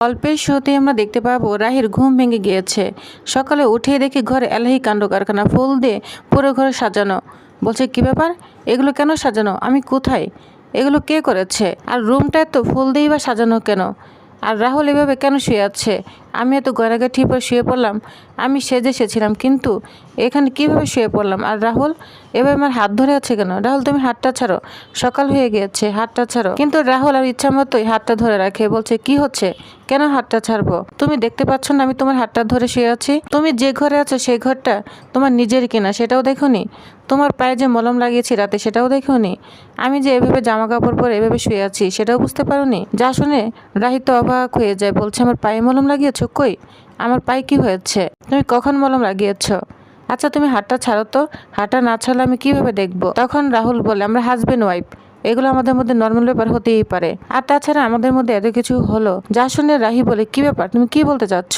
গল্পের শুরুতেই আমরা দেখতে পাবো রাহির ঘুম ভেঙে গিয়েছে। সকালে উঠে দেখি ঘরে এলাহি কাণ্ড কারখানা, ফুল দিয়ে পুরো ঘরে সাজানো। বলছে কি ব্যাপার, এগুলো কেন সাজানো, আমি কোথায়, এগুলো কে করেছে, আর রুমটা এত ফুল দিয়েই বা সাজানো কেন, আর রাহুল এভাবে কেন শুয়ে আছে, আমি এত গয়নাগাঠি পরে শুয়ে পড়লাম, আমি সেজে এসেছিলাম কিন্তু এখানে কিভাবে শুয়ে পড়লাম, আর রাহুল এভাবে আমার হাত ধরে আছে কেন, রাহুল তুমি হাতটা ছাড়ো, সকাল হয়ে গিয়েছে, হাতটা ছাড়ো। কিন্তু রাহুল আর ইচ্ছা মতোই হাতটা ধরে রাখে, বলছে কি হচ্ছে, কেন হাতটা ছাড়বো, তুমি দেখতে পাচ্ছ না আমি তোমার হাতটা ধরে শুয়ে আছি, তুমি যে ঘরে আছো সেই ঘরটা তোমার নিজের কিনা সেটাও দেখোনি, তোমার পায়ে যে মলম লাগিয়েছি রাতে সেটাও দেখোনি, আমি যে এভাবে জামা কাপড় পরে এভাবে শুয়ে আছি সেটাও বুঝতে পারোনি। যা শুনে রাহি তো অবাক হয়ে যায়, বলছে আমার পায়ে মলম লাগিয়েছো, কই আমার পায়ে কি হয়েছে, তুমি কখন মলম লাগিয়েছো, আচ্ছা তুমি হাতটা ছাড়ো তো, হাতটা না ছাড়লে আমি কিভাবে দেখবো। তখন রাহুল বলে আমরা হাজবেন্ড ওয়াইফ, এগুলো আমাদের মধ্যে নর্মাল ব্যাপার হতেই পারে, আর তাছাড়া আমাদের মধ্যে এত কিছু হলো। যা শুনে রাহি বলে কি ব্যাপার, তুমি কি বলতে চাচ্ছ,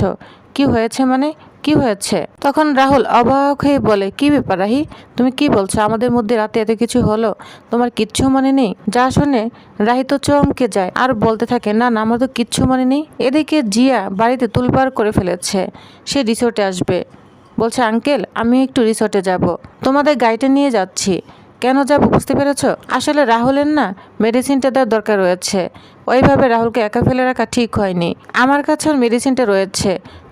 কি হয়েছে মানে কি হয়েছে। তখন রাহুল অবাক হয়ে বলে কি ব্যাপার রাহি, তুমি কি বলছো, আমাদের মধ্যে রাতে এত কিছু হলো, তোমার কিচ্ছু মনে নেই। যা শুনে রাহি তো চমকে যায় আর বলতে থাকে না না আমার তো কিচ্ছু মনে নেই। এদিকে জিয়া বাড়িতে তুলপাড় করে ফেলেছে, সে রিসোর্টে আসবে, বলছে আঙ্কেল আমি একটু রিসোর্টে যাব, তোমাদের গাড়িটা নিয়ে যাচ্ছি। কেন যাব বুঝতে পেরেছ, আসলে রাহুলের না মেডিসিনটা দেওয়ার দরকার রয়েছে, ওইভাবে রাহুলকে একা ফেলে রাখা ঠিক হয়নি, আমার কাছে ওর মেডিসিনটা রয়েছে,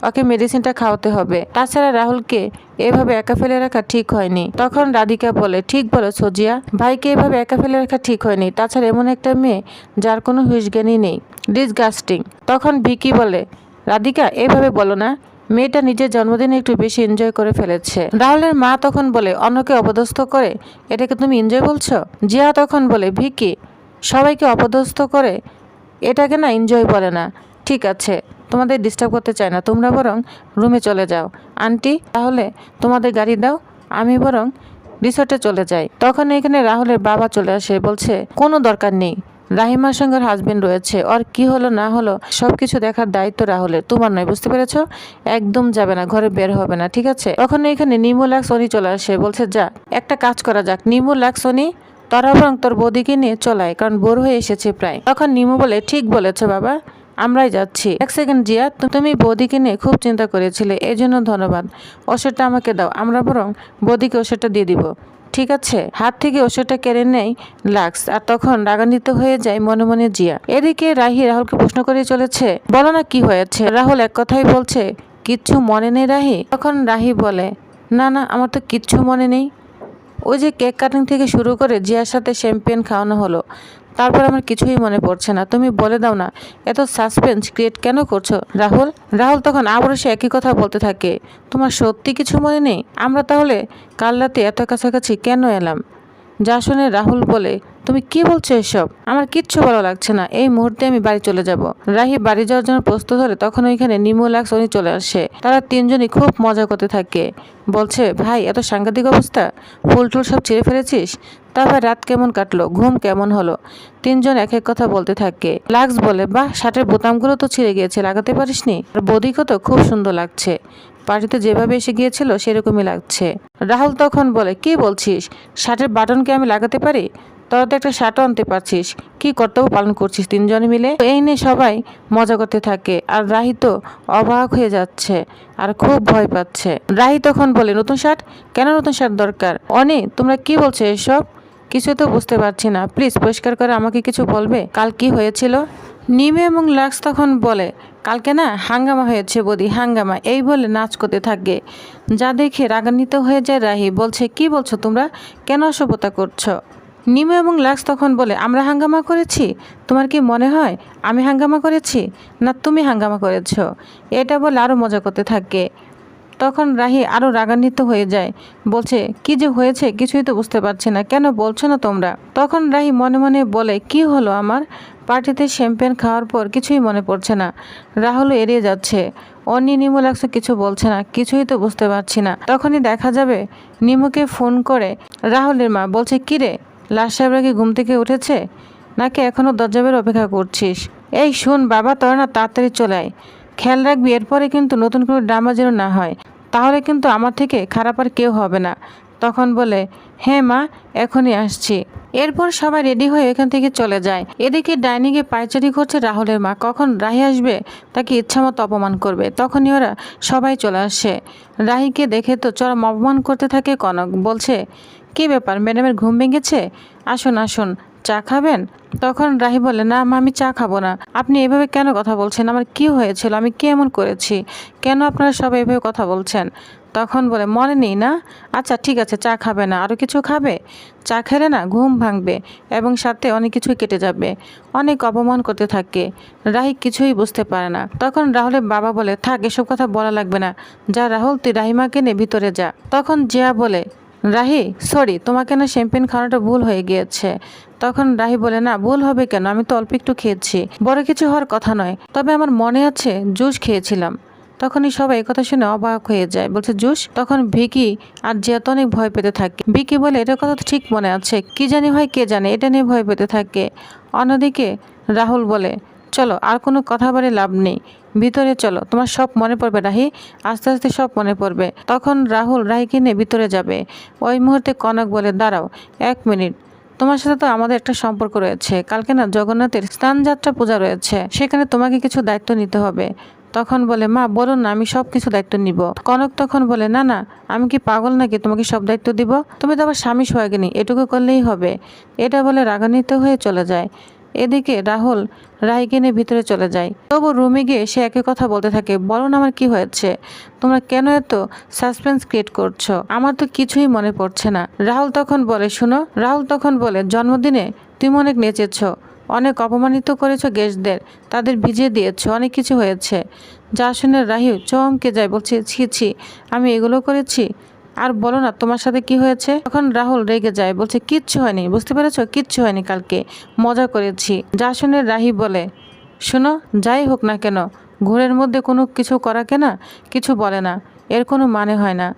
ওকে মেডিসিনটা খাওয়াতে হবে, তাছাড়া রাহুলকে এভাবে একা ফেলে রাখা ঠিক হয়নি। তখন রাধিকা বলে ঠিক বলো সোজিয়া, ভাইকে এভাবে একা ফেলে রাখা ঠিক হয়নি, তাছাড়া এমন একটা মেয়ে যার কোনো হুঁশজ্ঞানই নেই, ডিসগাস্টিং। তখন ভিকি বলে রাধিকা এভাবে বলো না, মেয়েটা নিজের জন্মদিনে একটু বেশি এনজয় করে ফেলেছে। রাহুলের মা তখন বলে অন্যকে অপদস্থ করে এটাকে তুমি এনজয় বলছো। জিয়া তখন বলে ভিকি সবাইকে অপদস্থ করে এটাকে না এনজয় বলে না, ঠিক আছে তোমাদের ডিস্টার্ব করতে চাই না, তোমরা বরং রুমে চলে যাও, আন্টি তাহলে তোমাদের গাড়ি দাও, আমি বরং রিসোর্টে চলে যাই। তখন এখানে রাহুলের বাবা চলে আসে, বলছে কোনো দরকার নেই, রাহিমার সঙ্গে হাজবেন্ড রয়েছে, ওর কি হলো না হলো সবকিছু দেখার দায়িত্ব রাহুলের, তোমার নয়, বুঝতে পেরেছো, একদম যাবে না, ঘরে বের হবে না, ঠিক আছে। তখন এখানে নিমু লাক্স অনি চলে আসে, বলছে যা একটা কাজ করা যাক, নিমু লাক্স অনি তোরা বরং তোর বৌদিকে নিয়ে চলায়, কারণ বোর হয়ে এসেছে প্রায়। তখন নিমু বলে ঠিক বলেছো বাবা, আমরাই যাচ্ছি। এক সেকেন্ড জিয়া, তুমি বৌদিকে নিয়ে খুব চিন্তা করেছিলে, এই জন্য ধন্যবাদ, ওষুধটা আমাকে দাও, আমরা বরং বৌদিকে ওষুধটা দিয়ে দিব, ঠিক আছে। হাত থেকে ওষুধটা কেড়ে নেয় লাক্স, আর তখন রাগান্বিত হয়ে যায় মনে মনে জিয়া। এদিকে রাহি রাহুলকে প্রশ্ন করে চলেছে, বলো না কি হয়েছে। রাহুল এক কথাই বলছে কিচ্ছু মনে নেই রাহি। তখন রাহি বলে না না আমার তো কিচ্ছু মনে নেই, ওই যে কেক কাটিং থেকে শুরু করে জিয়ার সাথে শ্যাম্পেন খাওয়ানো হলো, তারপর আমার কিছুই মনে পড়ছে না, তুমি বলে দাও না এত সাসপেন্স ক্রিয়েট কেন করছো রাহুল। রাহুল তখন আবারও সে একই কথা বলতে থাকে, তোমার সত্যি কিছু মনে নেই, আমরা তাহলে কাল রাতে এত কাছাকাছি কেন এলাম। যা শুনে রাহুল বলে তুমি কি বলছো এসব, আমার কিচ্ছু ভালো লাগছে না, এই মুহূর্তে আমি বাড়ি চলে যাব। রাহি বাড়ি যাওয়ার জন্য প্রস্তুত হলে তখন ওইখানে নিমু লাক্স উনি চলে আসে, তারা তিনজনই খুব মজা করতে থাকে, বলছে ভাই এত সাংঘাতিক অবস্থা, ফুল টুল সব ছিঁড়ে ফেলেছিস, তারপর রাত কেমন কাটলো, ঘুম কেমন হলো। তিনজন এক এক কথা বলতে থাকে। লাক্স বলে বাহ শার্টের বোতামগুলো তো ছিঁড়ে গিয়েছে, লাগাতে পারিসনি, আর বৌদিকে তো খুব সুন্দর লাগছে, পার্টিতে যেভাবে এসে গিয়েছিল সেরকমই লাগছে। রাহুল তখন বলে কি বলছিস, শার্টের বাটনকে আমি লাগাতে পারি, তোরা তো একটা শার্টও আনতে পারছিস, কি কর্তব্য পালন করছিস তিনজনে মিলে। এই নিয়ে সবাই মজা করতে থাকে, আর রাহি তো অবাক হয়ে যাচ্ছে আর খুব ভয় পাচ্ছে। রাহি তখন বলে নতুন শার্ট, কেন নতুন শার্ট দরকার, অনি তোমরা কি বলছো এসব, কিছু তো বুঝতে পারছি না, প্লিজ পরিষ্কার করে আমাকে কিছু বলবে কাল কি হয়েছিল। নিমে এবং লাক্স তখন বলে কালকে না হাঙ্গামা হয়েছে বৌদি, হাঙ্গামা, এই বলে নাচ করতে থাকে, যা দেখে রাগান্বিত হয়ে যায় রাহি, বলছে কি বলছো তোমরা, কেন অসভ্যতা করছো। নিমু এবং লাক্স তখন বলে আমরা হাঙ্গামা করেছি, তোমার কি মনে হয় আমি হাঙ্গামা করেছি, না তুমি হাঙ্গামা করেছো, এটা বলে আরও মজা করতে থাকে। তখন রাহি আরও রাগান্বিত হয়ে যায়, বলছে কি যে হয়েছে কিছুই তো বুঝতে পারছি না, কেন বলছো না তোমরা। তখন রাহি মনে মনে বলে কি হলো আমার, পার্টিতে শ্যাম্পেন খাওয়ার পর কিছুই মনে পড়ছে না, রাহুলও এড়িয়ে যাচ্ছে, অনি নিমু লাগছে কিছু বলছে না, কিছুই তো বুঝতে পারছি না। তখনই দেখা যাবে নিমুকে ফোন করে রাহুলের মা, বলছে কি রে লাশ সাহেবরা কি ঘুম থেকে উঠেছে নাকি এখনও দরজা বের অপেক্ষা করছিস, এই শোন বাবা তোরা না তাড়াতাড়ি চলে আয়, খেয়াল রাখবি এরপরে কিন্তু নতুন কোনো ড্রামা যেন না হয়, তাহলে কিন্তু আমার থেকে খারাপ আর কেউ হবে না, তখন বলে, হ্যাঁ মা, এখনই আসছি। এরপর সবাই রেডি হয়ে এখান থেকে চলে যায়। এদিকে ডাইনিংয়ে পায়চারি করছে রাহুলের মা, কখন রাহি আসবে তাকে ইচ্ছামতো অপমান করবে। তখনই ওরা সবাই চলে আসে। রাহিকে দেখে তো চরম অপমান করতে থাকে কনক। বলছে, কি ব্যাপার ম্যাডামের ঘুম ভেঙেছে? আসুন আসুন, চা খাবেন? তখন রাহি বলে, না মা, আমি চা খাবো না। আপনি এভাবে কেন কথা বলছেন? আমার কি হয়েছিল? আমি কি এমন করেছি? কেন আপনারা সবাই এভাবে কথা বলছেন? তখন বলে, মনে নেই না? আচ্ছা ঠিক আছে, চা খাবে না, আরও কিছু খাবে? চা খেলে না ঘুম ভাঙবে এবং সাথে অনেক কিছুই কেটে যাবে। অনেক অপমান করতে থাকে। রাহি কিছুই বুঝতে পারে না। তখন রাহুলের বাবা বলে, থাক, এসব কথা বলা লাগবে না। যা রাহুল, তুই রাহিমাকে নিয়ে ভিতরে যা। তখন জিয়া বলে, রাহি সরি, তোমাকে না শ্যাম্পেন খাওয়াটা ভুল হয়ে গিয়েছে। তখন রাহি বলে, না ভুল হবে কেন, আমি তো অল্প একটু খেয়েছি, বড় কিছু হওয়ার কথা নয়। তবে আমার মনে আছে জুস খেয়েছিলাম। তখনই সবাই কথা শুনে অবাক হয়ে যায়, বলছে জুস? তখন ভিকি আর জিয়া তো অনেক ভয় পেতে থাকে। ভিকি বলে, এটার কথা তো ঠিক মনে আছে, কি জানি হয় কে জানে, এটা নিয়ে ভয় পেতে থাকে। অন্যদিকে রাহুল বলে, চলো আর কোনো কথা বলে লাভ নেই, ভিতরে চলো, তোমার সব মনে পড়বে রাহি, আস্তে আস্তে সব মনে পড়বে। তখন রাহুল রাহিকে নিয়ে ভিতরে যাবে। ওই মুহূর্তে কনক বলে, দাঁড়াও 1 মিনিট, তোমার সাথে তো আমাদের একটা সম্পর্ক রয়েছে। কালকে না জগন্নাথের স্নানযাত্রা পূজা রয়েছে, সেখানে তোমাকে কিছু দায়িত্ব নিতে হবে। তখন বলে, মা বলুন না, আমি সব কিছু দায়িত্ব নিব। কনক তখন বলে, না না, আমি কি পাগল নাকি তোমাকে সব দায়িত্ব দিব? তুমি তো আবার স্বামী সোহাগিনী, এটুকু করলেই হবে। এটা বলে রাগান্বিত হয়ে চলে যায়। এদিকে রাহুল রাহিকে নিয়ে ভিতরে চলে যায়। তবু রুমে গিয়ে সে একই কথা বলতে থাকে, বলো না আমার কি হয়েছে? তোমরা কেন এত সাসপেন্স ক্রিয়েট করছো? আমার তো কিছুই মনে পড়ছে না। রাহুল তখন বলে, শুনো। রাহুল তখন বলে, জন্মদিনে তুমি অনেক নেচেছ, অনেক অপমানিত করেছো গেস্টদের, তাদের ভিজিয়ে দিয়েছো, অনেক কিছু হয়েছে। যা শুনে রাহি চমকে যায়, বলছে, ছি ছি, আমি এগুলো করেছি? আর বলো না তোমার সাথে কি হয়েছে? তখন রাহুল রেগে যায়, বলছে, কিচ্ছু হয়নি, বুঝতে পেরেছো? কিচ্ছু হয়নি, কালকে মজা করেছি। যা শুনে রাহি বলে, শোনো, যাই হোক না কেন, ঘোরের মধ্যে কোনো কিছু করা কেনা কিছু বলে না, এর কোনো মানে হয় না।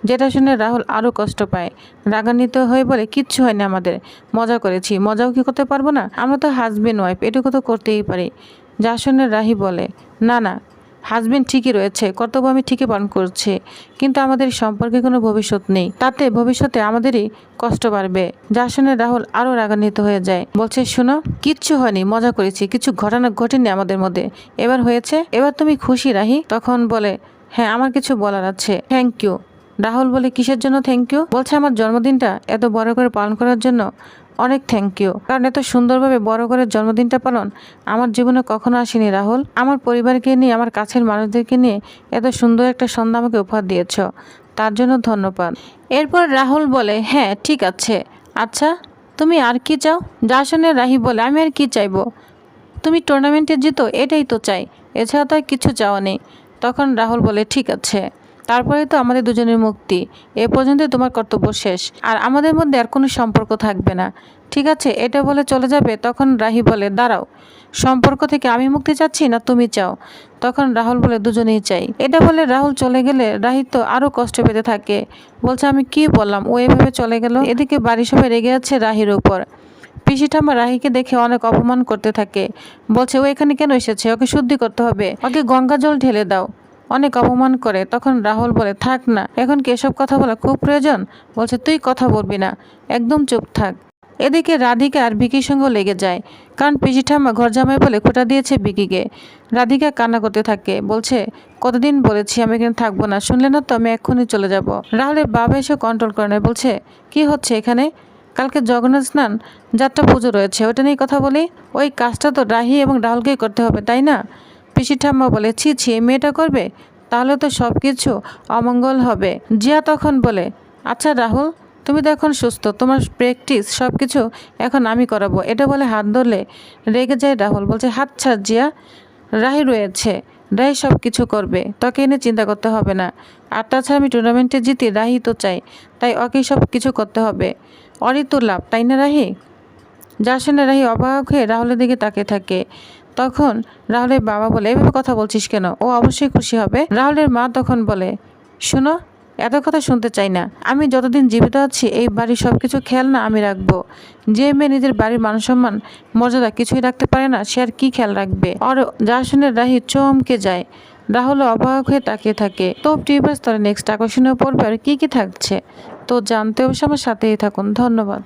যেটা শুনে রাহুল আরও কষ্ট পায়। রাগান্বিত হয়ে বলে, কিচ্ছু হয়নি আমাদের, মজা করেছি। মজাও কি করতে পারবো না? আমরা তো হাজবেন্ড ওয়াইফ, এটুকু তো করতেই পারি। যা শুনে রাহি বলে, না না, হাজবেন্ড ঠিকই রয়েছে, কর্তব্য আমি ঠিকই পালন করছি, কিন্তু আমাদের সম্পর্কে কোনো ভবিষ্যৎ নেই, তাতে ভবিষ্যতে আমাদেরই কষ্ট বাড়বে। যা শুনে রাহুল আরও রাগান্বিত হয়ে যায়, বলছে, শোনো, কিচ্ছু হয়নি, মজা করেছি, কিছু ঘটনা ঘটেনি আমাদের মধ্যে, এবার হয়েছে, এবার তুমি খুশি রাহি? তখন বলে, হ্যাঁ আমার কিছু বলার আছে, থ্যাংক ইউ। রাহুল বলে, কিসের জন্য থ্যাংক ইউ? বলছে, আমার জন্মদিনটা এত বড় করে পালন করার জন্য অনেক থ্যাংক ইউ, কারণ এত সুন্দরভাবে বড় করে জন্মদিনটা পালন আমার জীবনে কখনো আসেনি রাহুল। আমার পরিবারকে নিয়ে, আমার কাছের মানুষদেরকে নিয়ে এত সুন্দর একটা সন্ধ্যা আমাকে উপহার দিয়েছ, তার জন্য ধন্যবাদ। এরপর রাহুল বলে, হ্যাঁ ঠিক আছে, আচ্ছা তুমি আর কি চাও? যা শুনে রাহি বলে, আমি আর কি চাইবো, তুমি টুর্নামেন্টে জিতো, এটাই তো চাই, এছাড়া তো আর কিছু চাওয়া নেই। তখন রাহুল বলে, ঠিক আছে, তারপরে তো আমাদের দুজনের মুক্তি, এ পর্যন্ত তোমার কর্তব্য শেষ, আর আমাদের মধ্যে আর কোনো সম্পর্ক থাকবে না, ঠিক আছে? এটা বলে চলে যাবে। তখন রাহি বলে, দাঁড়াও, সম্পর্ক থেকে আমি মুক্তি চাচ্ছি না তুমি চাও? তখন রাহুল বলে, দুজনেই চাই। এটা বলে রাহুল চলে গেলে রাহি তো আরও কষ্ট পেতে থাকে, বলছে, আমি কি বললাম, ও এভাবে চলে গেল। এদিকে বাড়ির সবাই রেগে যাচ্ছে রাহির উপর। পিসি ঠাম্মা রাহিকে দেখে অনেক অপমান করতে থাকে, বলছে, ও এখানে কেন এসেছে? ওকে শুদ্ধি করতে হবে, ওকে গঙ্গা জল ঢেলে দাও। অনেক অপমান করে। তখন রাহুল বলে, থাক না, এখন কি এসব কথা বলা খুব প্রয়োজন? বলছে, তুই কথা বলবি না, একদম চুপ থাক। এদিকে রাধিকা আর ভিকির সঙ্গেও লেগে যায়, কারণ পিসি ঠাম্মা ঘর জামাই বলে খোঁটা দিয়েছে ভিকিকে। রাধিকা কান্না করতে থাকে, বলছে, কতদিন বলেছি আমি এখানে থাকবো না, শুনলে না তো, আমি এক্ষুনি চলে যাব। রাহুলের বাবা এসে কন্ট্রোল করে নেয়, বলছে, কি হচ্ছে এখানে? কালকে জগন্নাথ স্নান যাত্রা পুজো রয়েছে, ওটা নিয়ে কথা বলি। ওই কাজটা তো রাহি এবং রাহুলকেই করতে হবে, তাই না? পিসি ঠাম্মা বলে, ছি ছি, এই মেয়েটা করবে? তাহলে তো সব কিছু অমঙ্গল হবে। জিয়া তখন বলে, আচ্ছা রাহুল, তুমি তো এখন সুস্থ, তোমার প্র্যাকটিস সব কিছু এখন আমি করাবো। এটা বলে হাত ধরলে রেগে যায় রাহুল, বলছে, হাত ছাড় জিয়া, রাহি রয়েছে, রাহি সব কিছু করবে, তোকে এনে চিন্তা করতে হবে না। আর তাছাড়া আমি টুর্নামেন্টে জিতি, রাহি তো চাই, তাই ওকেই সব কিছু করতে হবে, অরই তো লাভ, তাই না রাহি? যা শুনে রাহি অবাক হয়ে রাহুলের দিকে তাকিয়ে থাকে। তখন রাহুলের বাবা বলে, এভাবে কথা বলছিস কেন? ও অবশ্যই খুশি হবে। রাহুলের মা তখন বলে, শোনো, এত কথা শুনতে চাই না, আমি যতদিন জীবিত আছি এই বাড়ির সব কিছু খেয়াল না আমি রাখবো। যে মেয়ে নিজের বাড়ির মান সম্মান মর্যাদা কিছুই রাখতে পারে না, সে আর কি খেয়াল রাখবে? আর যা শুনে রাহি চমকে যায়। রাহুল অবাক হয়ে তাকিয়ে থাকে। তো টিউবার স্তরে নেক্সট আকর্ষণীয় পর্বে আর কি থাকছে তো জানতে অবশ্যই আমার সাথেই থাকুন। ধন্যবাদ।